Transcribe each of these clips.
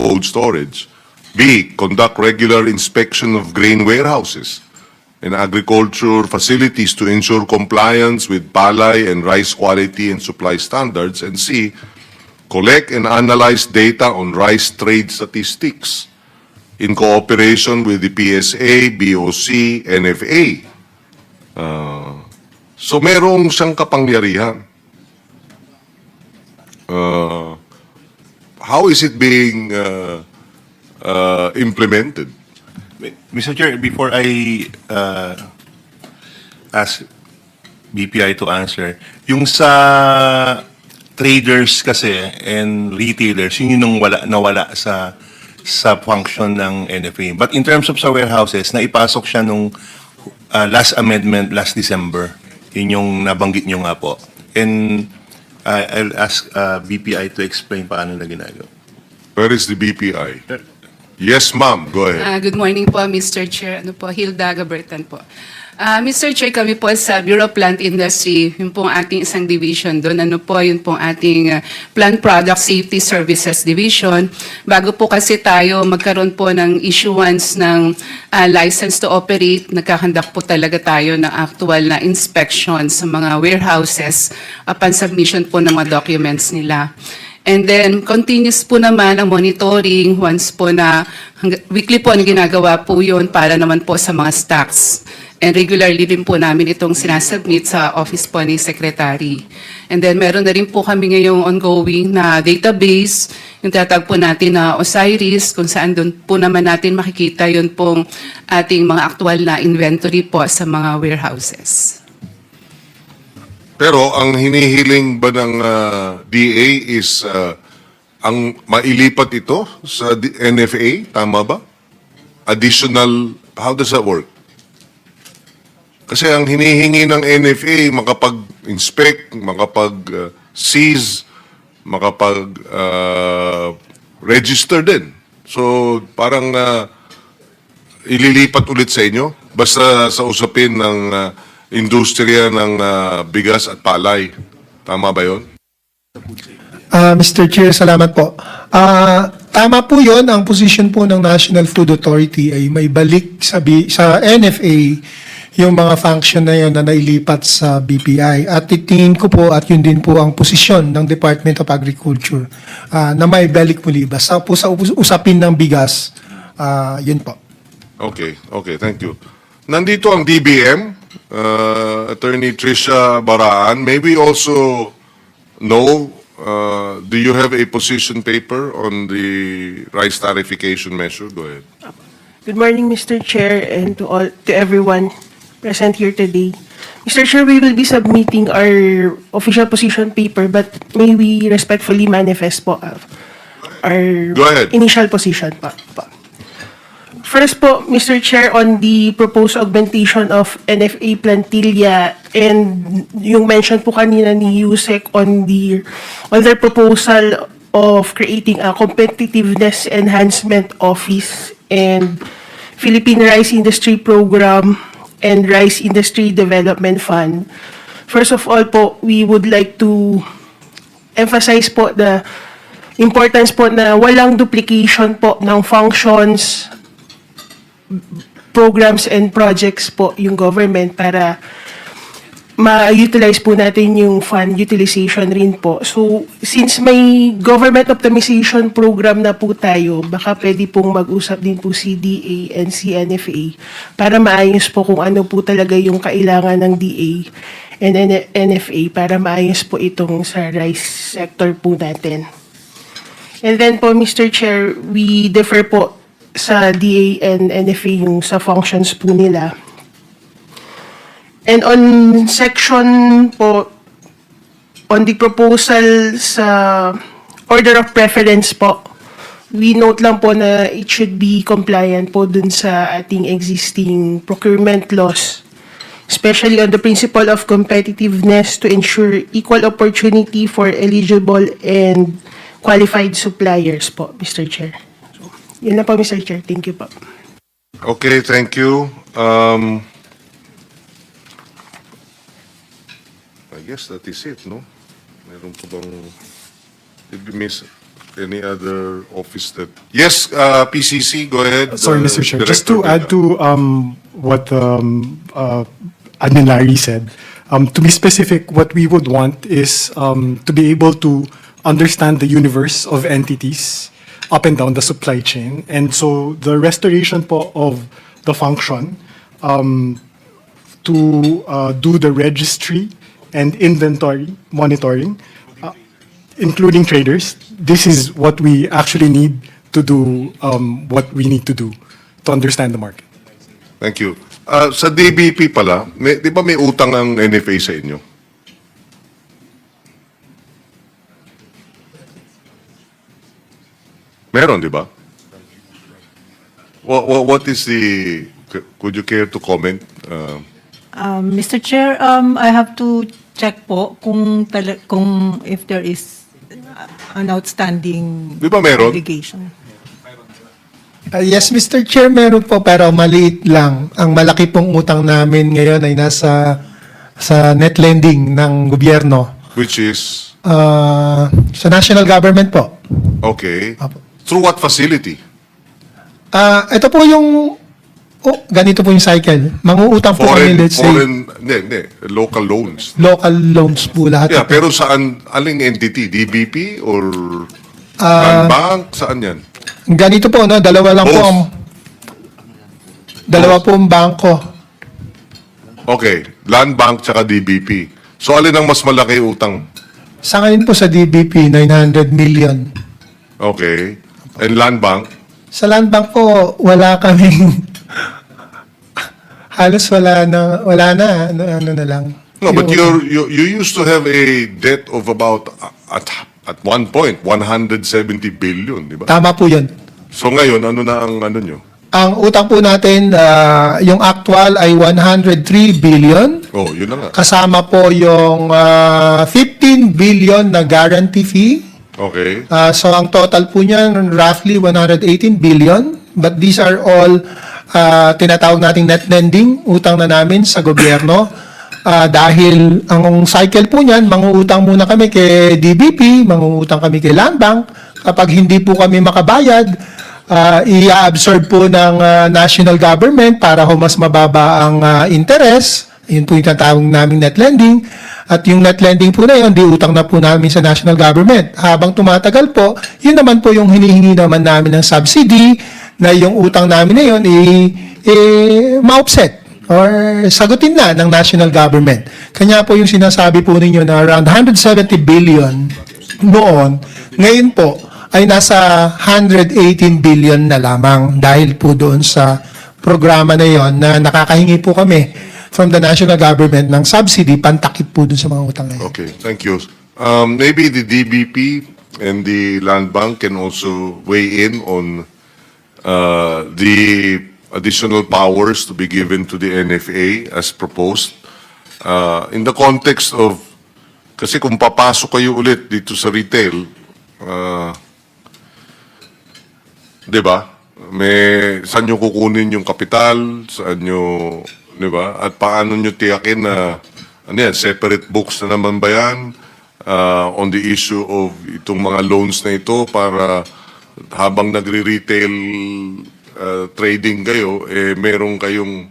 cold storage. B, conduct regular inspection of grain warehouses and agriculture facilities to ensure compliance with palay and rice quality and supply standards. And C, collect and analyze data on rice trade statistics in cooperation with the PSA, BOC, NFA. So merong siyang kapangyarihan. How is it being implemented? Mr. Chair, before I ask BPI to answer, yung sa traders kasi and retailers, yun yung nawala sa function ng NFA. But in terms of sa warehouses, naipasok siya nung last amendment last December. Yun yung nabanggit nyo nga po. And I'll ask BPI to explain paano na ginagawa. Where is the BPI? Yes, ma'am. Go ahead. Good morning po, Mr. Chair. Ano po, Hilda Gabertan po. Mr. Chair, kami po sa Bureau of Plant Industry, yun pong ating isang division doon. Ano po, yun pong ating Plant Product Safety Services Division. Bago po kasi tayo magkaroon po ng issuance ng license to operate, nagkakandak po talaga tayo ng actual na inspection sa mga warehouses upon submission po ng mga documents nila. And then, continuous po naman ang monitoring once po na weekly po ang ginagawa po yun para naman po sa mga stocks. And regularly din po namin itong sinasubmit sa office po ni Secretary. And then, meron na rin po kami ngayong ongoing na database, yung tatag po natin na Osiris, kung saan doon po naman natin makikita yun pong ating mga aktual na inventory po sa mga warehouses. Pero ang hinihiling ba ng DA is ang mailipat ito sa NFA? Tama ba? Additional, how does that work? Kasi ang hinihingi ng NFA, makapag-inspect, makapag-seize, makapag-register din. So parang ililipat ulit sa inyo? Basta sa usapin ng industriya ng bigas at palay. Tama ba yun? Mr. Chair, salamat po. Tama po yun, ang position po ng National Food Authority ay may balik sa NFA yung mga function na yun na nailipat sa BPI. At itingin ko po at yun din po ang posisyon ng Department of Agriculture na may balik muli. Basta po sa usapin ng bigas, yun po. Okay, thank you. Nandito ang DBM, Attorney Tricia Baraan. May we also know, do you have a position paper on the rice tariffication measure? Go ahead. Good morning, Mr. Chair, and to everyone present here today. Mr. Chair, we will be submitting our official position paper, but may we respectfully manifest po our initial position po. First po, Mr. Chair, on the proposed augmentation of NFA plantilla and yung mention po kanina ni Yusek on their proposal of creating a competitiveness enhancement office and Philippine Rice Industry Program and Rice Industry Development Fund. First of all po, we would like to emphasize po the importance po na walang duplication po ng functions, programs and projects po yung government para ma-utilize po natin yung fund utilization rin po. So, since may government optimization program na po tayo, baka pwede pong mag-usap din po si DA and si NFA para maayos po kung ano po talaga yung kailangan ng DA and NFA para maayos po itong sa rice sector po natin. And then po, Mr. Chair, we defer po sa DA and NFA yung sa functions po nila. And on section po, on the proposal sa order of preference po, we note lang po na it should be compliant po dun sa ating existing procurement laws, especially on the principle of competitiveness to ensure equal opportunity for eligible and qualified suppliers po, Mr. Chair. So, yun na po, Mr. Chair. Thank you po. Okay, thank you. I guess that is it, no? Meron po bang... Did we miss any other office that... Yes, PCC, go ahead. Sorry, Mr. Chair. Just Director to add Vega. to what Admin Larry said, to be specific, what we would want is to be able to understand the universe of entities up and down the supply chain. And so the restoration po of the function to do the registry and inventory monitoring, including traders, this is what we actually need to do, what we need to do to understand the market. Thank you. Sa DBP pala, di ba may utang ang NFA sa inyo? Meron, di ba? What is the... Could you care to comment? Mr. Chair, I have to check po kung if there is an outstanding Di ba meron? obligation. Yes, Mr. Chair, meron po pero maliit lang. Ang malaki pong utang namin ngayon ay nasa sa net lending ng gobyerno. Which is... Sa national government po. Okay. Apo. Through what facility? Ito po yung ganito po yung cycle. Manguutang po kami, let's say, Hindi. Local loans. local loans po lahat. Yeah, pero saan, aling entity? DBP or Land Bank? Saan yan? Ganito po, no? Dalawa lang po Both. dalawa po ang bangko. Okay. Land Bank tsaka DBP. So, alin ang mas malaki utang? Sa ngayon po sa DBP, 900 million. Okay. And Land Bank? Sa land bank po, wala kaming halos wala na, ano na lang. No, but you used to have a debt of about, at one point, 170 billion, di ba? Tama po yun. So ngayon, ano na ang ano nyo? Ang utang po natin, yung actual ay 103 billion. Oh, yun na nga. Kasama po yung 15 billion na guarantee fee. Okay. So ang total po niyan, roughly 118 billion. But these are all tinatawag nating net lending, utang na namin sa gobyerno. Dahil ang cycle po niyan, mangungutang muna kami kay DBP, mangungutang kami kay Land Bank. Kapag hindi po kami makabayad, i-absorb po ng national government para ho mas mababa ang interest. Yun po yung tinatawag naming net lending. At yung net lending po na yun, di utang na po namin sa national government. Habang tumatagal po, yun naman po yung hinihingi naman namin ng subsidy na yung utang namin na yun ma-offset or sagutin na ng national government. Kanya po yung sinasabi po ninyo na around 170 billion noon, ngayon po ay nasa 118 billion na lamang dahil po doon sa programa na yon na nakakahingi po kami from the national government ng subsidy, pantakip po dun sa mga utang na yun. Okay, thank you. Maybe the DBP and the Land Bank can also weigh in on the additional powers to be given to the NFA as proposed. In the context of, kasi kung papasok kayo ulit dito sa retail, di ba? Saan nyo kukunin yung kapital, saan nyo, di ba? At paano nyo tiyakin na, separate books na naman ba yan on the issue of itong mga loans na ito para habang nagre-retail trading kayo, meron kayong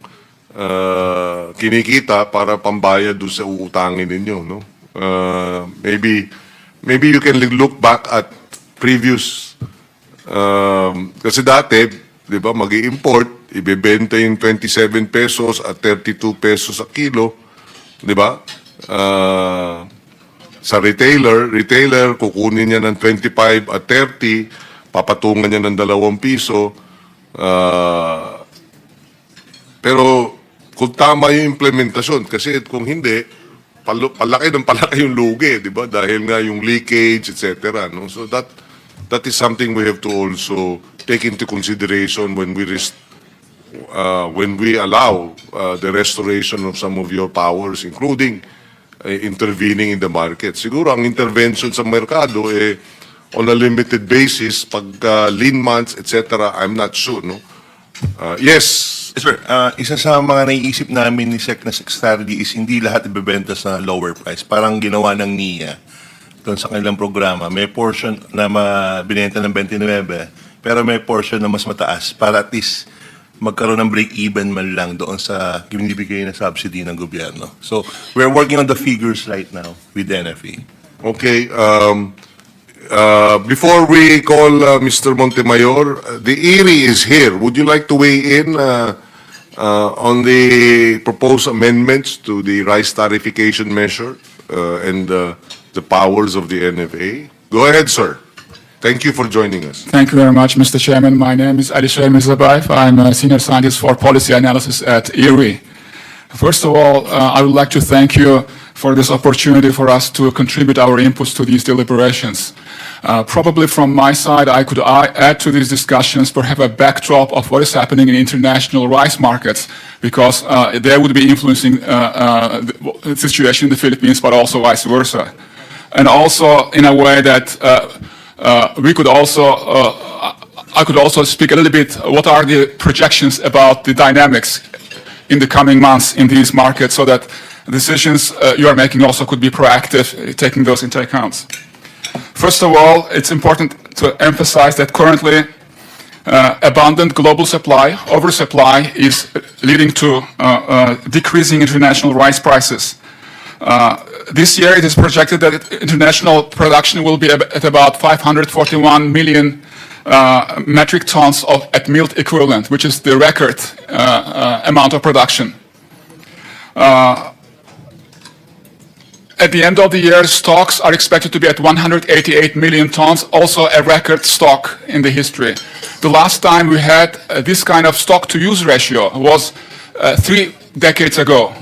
kinikita para pambayad doon sa uutangin ninyo, no? Maybe you can look back at previous, kasi dati, di ba, mag-i-import, ibebenta yung 27 pesos at 32 pesos a kilo, di ba? Sa retailer, kukunin niya ng 25 at 30, papatungan niya ng 2 piso. Pero kung tama yung implementasyon, kasi kung hindi, palaki yung lugi, di ba? Dahil nga yung leakage, etc. No? So that is something we have to also take into consideration when we allow the restoration of some of your powers, including intervening in the market. Siguro ang intervention sa merkado on a limited basis, pag lean months, etc., I'm not sure, no? Yes. Yes, sir. Isa sa mga naiisip namin ni Sec na strategy is hindi lahat ibebenta sa lower price. Parang ginawa ng NIA doon sa kanilang programa, may portion na binenta ng 29, pero may portion na mas mataas para at least magkaroon ng break-even man lang doon sa binibigay na subsidy ng gobyerno. So, we're working on the figures right now with the NFA. Okay, before we call Mr. Montemayor, the ERI is here. Would you like to weigh in on the proposed amendments to the rice tariffication measure and the powers of the NFA? Go ahead, sir. Thank you for joining us. Thank you very much, Mr. Chairman. My name is Alisher Mirzabayev. I'm a senior scientist for policy analysis at ERI. First of all, I would like to thank you for this opportunity for us to contribute our inputs to these deliberations. Probably from my side, I could add to these discussions, perhaps a backdrop of what is happening in international rice markets, because they would be influencing the situation in the Philippines, but also vice versa. And also in a way that we could also, I could also speak a little bit, what are the projections about the dynamics in the coming months in these markets, so that decisions you are making also could be proactive, taking those into account. First of all, it's important to emphasize that currently abundant global supply, oversupply, is leading to decreasing international rice prices. This year it is projected that international production will be at about 541 million metric tons at milled equivalent, which is the record amount of production. At the end of the year, stocks are expected to be at 188 million tons, also a record stock in the history. The last time we had this kind of stock-to-use ratio was 3 decades ago.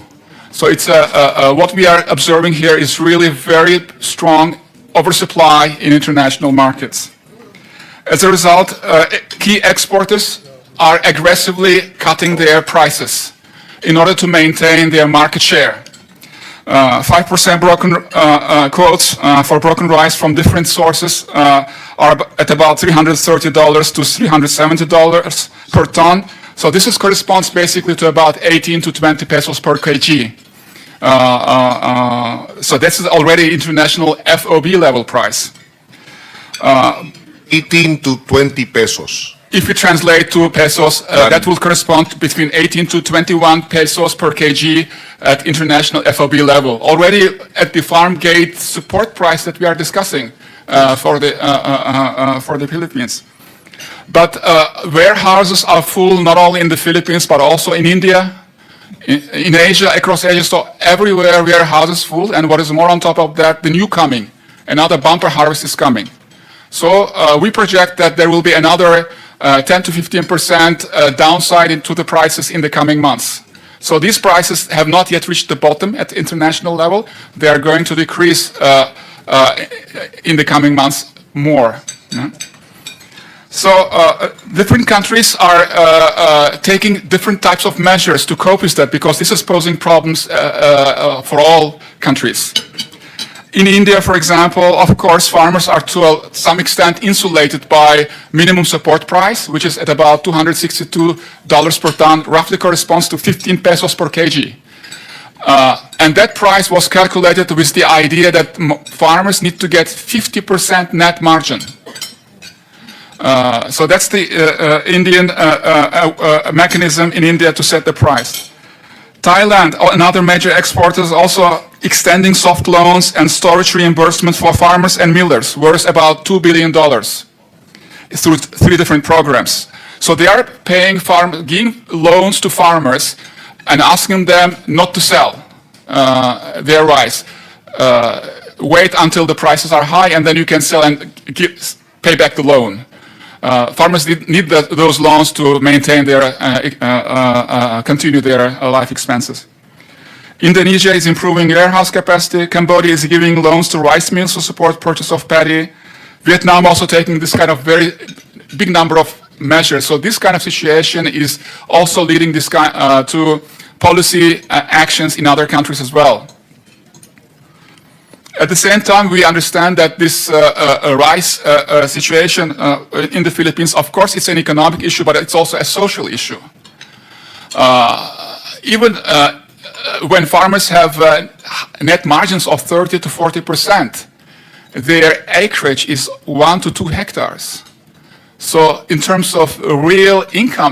So it's what we are observing here is really very strong oversupply in international markets. As a result, key exporters are aggressively cutting their prices in order to maintain their market share. 5% broken quotes for broken rice from different sources are at about $330 to $370 per ton. So this corresponds basically to about 18 to 20 pesos per kg. So this is already international FOB level price. 18 to 20 pesos. If we translate to pesos, that will correspond to between 18 to 21 pesos per kg at international FOB level. Already at the farm gate support price that we are discussing for the Philippines. But warehouses are full not only in the Philippines but also in India, in Asia, across Asia. So everywhere warehouses full, and what is more on top of that, the new coming, another bumper harvest is coming. So we project that there will be another 10 to 15% downside into the prices in the coming months. So these prices have not yet reached the bottom at the international level. They are going to decrease in the coming months more. Yeah? So different countries are taking different types of measures to cope with that, because this is posing problems for all countries. In India, for example, of course, farmers are to some extent insulated by minimum support price, which is at about $262 per ton, roughly corresponds to 15 pesos per kg. And that price was calculated with the idea that farmers need to get 50% net margin. So that's the Indian mechanism in India to set the price. Thailand, another major exporter, is also extending soft loans and storage reimbursement for farmers and millers, worth about $2 billion through 3 different programs. So they are giving loans to farmers and asking them not to sell their rice. Wait until the prices are high, and then you can sell and pay back the loan. Farmers need those loans to maintain their, continue their life expenses. Indonesia is improving warehouse capacity. Cambodia is giving loans to rice mills to support purchase of paddy. Vietnam also taking this kind of very big number of measures. So this kind of situation is also leading this to policy actions in other countries as well. At the same time, we understand that this rice situation in the Philippines, of course, it's an economic issue, but it's also a social issue. Even when farmers have net margins of 30 to 40%, their acreage is 1 to 2 hectares. So in terms of real income